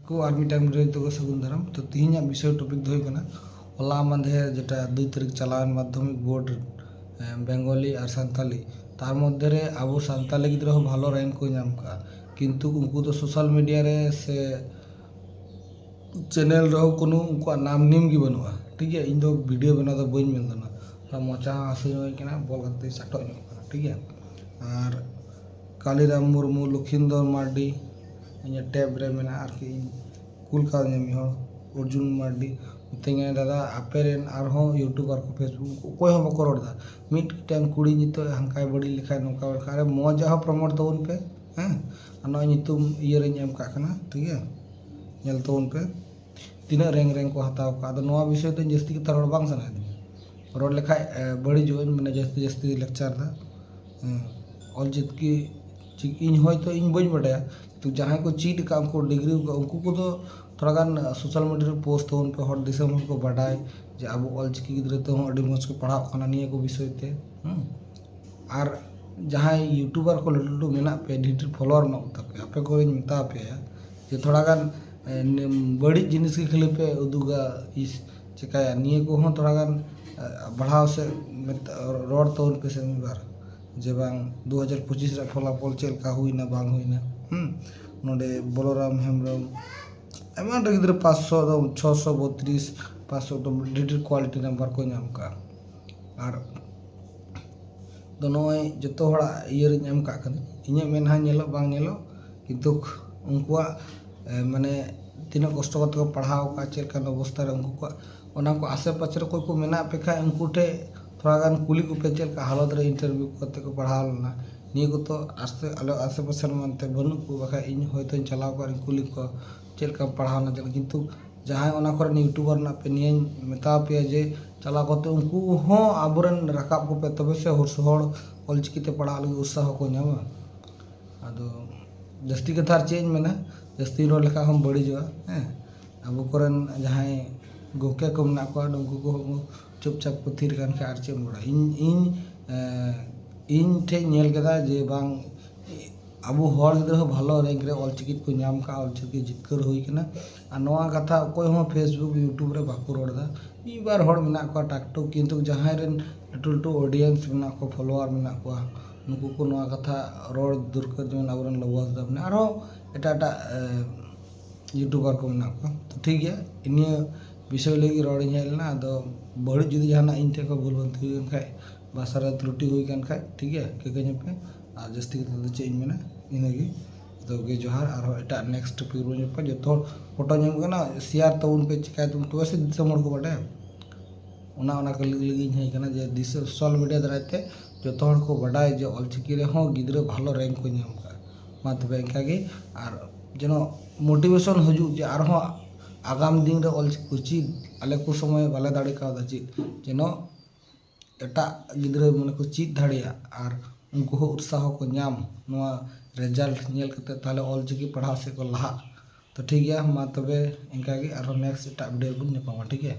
को are मिटान video तो सगुन दाराम तो तीन विषय टॉपिक दो होला माधे जेटा 2 तारीख चलान माध्यमिक बोर्ड बेंगली और सानताली तार मध्य अब सानताली गिद्रा भालो रैंक को नाम का किंतु उनको तो सोशल मीडिया रे से चैनल रहो कोनो उनको नाम नीम की बनवा ठीक है इन दो वीडियो बना तो बन मिलना मोचा हसीना बल करते साटो ठीक है और कालीराम मुर्मू लखिंदर मार्डी इन टैब रे मेना आरकी कुल का अर्जुन मार्डी मितेंगे दादा आपेरेन यूट्यूबर को फेसबुक कोई हम बको रोड़ा मिटटान कुड़ी नितो हंकाय बड़ी लिखा नौका अरे मजा प्रमोट तबन पे हाँ नतुम इये एम का ठीक है नल तबन पे तीना रैंक को हताव का नवा विषय तो जस्ती के रोड बांग सना रोड लेखा बड़ी जो मैंने जस्ती जस्ती लेक्चर दा ऑलचिकी इन तो इन बी बाया तो जहाँ को चीट का उनको डिग्री उनको को तो थोड़ा गान सोशल मीडिया पोस्ट तबन पे हर दिसम को बाडाय जे अब ऑलचिकी गिद्रा तो अड़ी मज को पढ़ाओ निये को विषय ते और जहाँ यूट्यूबर को लटू लटू मेना पे ढेर फॉलोअर पे आपे को मता पे जे थोड़ा गान बड़ी जिनिस के खाली पे उदुगा इस चिकाया निये को हो थोड़ा गान बढ़ाव से रोड तबन पे से बार जे बांग 2025 रे फलाफल चलका हुईना बांग हुईना नोडे बलराम हेम्ब्रम एमान गिद्रा 500 632 500 तो ढेर क्वालिटी नंबर को नाम का और तो नय जो हड़ा इयर एम का इन मेना नेलो बांग नेलो किंतु उनको माने तीना कष्ट करते को पढ़ाओ का चलका अवस्था उनको आसे पाचे कोई को मेना पे खा उनको ठे थोड़ा गान कुली को पे चलका हालत रे इंटरव्यू करते को पढ़ाओ ना निये को तो आस्ते आसे पासे मानते बनू को बखा इन होतो चलाव कर कुली को चलका पढ़ाओ ना चल किंतु जहाँ यूट्यूबर ना पे निये मेता पे जे चलाव करते उनको हो आबुरन रकाब को पे तबे से हर ऑलचिकी पढ़ा लगे उत्साह को नामा आदो जस्ती कथा चेंज मेना जस्ती रोड लेखा हम बड़ीजा हाँ अब कोरन जहाँ गोके को मना को उनको को चुपचाप को थीर कान के आर चेम बड़ा इन ठे नेल केदा जे बांग अब हर गिद्रा भालो रैंक रे ऑलचिकी को नाम का ऑलचिकी जितकर हुई कना आ नवा कथा कोई हो फेसबुक यूट्यूब रे बाको रोड़ा मी बार हर मेना को टाकटो किंतु जहाँ रेन लटू लटू ऑडियंस मेना को फॉलोअर मेना को नुकु को नवा कथा रोड दुर्कर जमन आबरन लवास दाबने आरो एटा यूट्यूबर को मेना को तो ठीक है इन विषय लगी रोड हेलना अदो बड़ी जुदी जहाना इन टे को भूल बनती हुई खाय भाषा त्रुटि हुई कान खाय ठीक है के पे और जस्ती के चेज मेना इनगी तो गे जोहार और एटा नेक्स्ट टॉपिक पे जो फोटो नाम करना शेयर तबन पे चिकाय तुम तो वैसे दिसम को बाटे ओना के लगी हे कना जे सोशल मीडिया दारायते जो को बाडाय जो ऑलचिकी रे हो गिद्रा भालो रैंक को नाम का मा तबे इनकागे और जेनो मोटिवेशन हजू जे और आगाम दिन रे ऑलचिकी चीज आले को समय बाले दाड़ी का चीज जेनो एटा गिद्रा माने को चीज धाड़िया और उनको उत्साह को नाम नवा रिजल्ट नेल करते ताले ऑलचिकी पढ़ाव से को लहा तो ठीक है मा तबे इनकागे और नेक्स्ट एटा वीडियो बुन नेपामा ठीक है।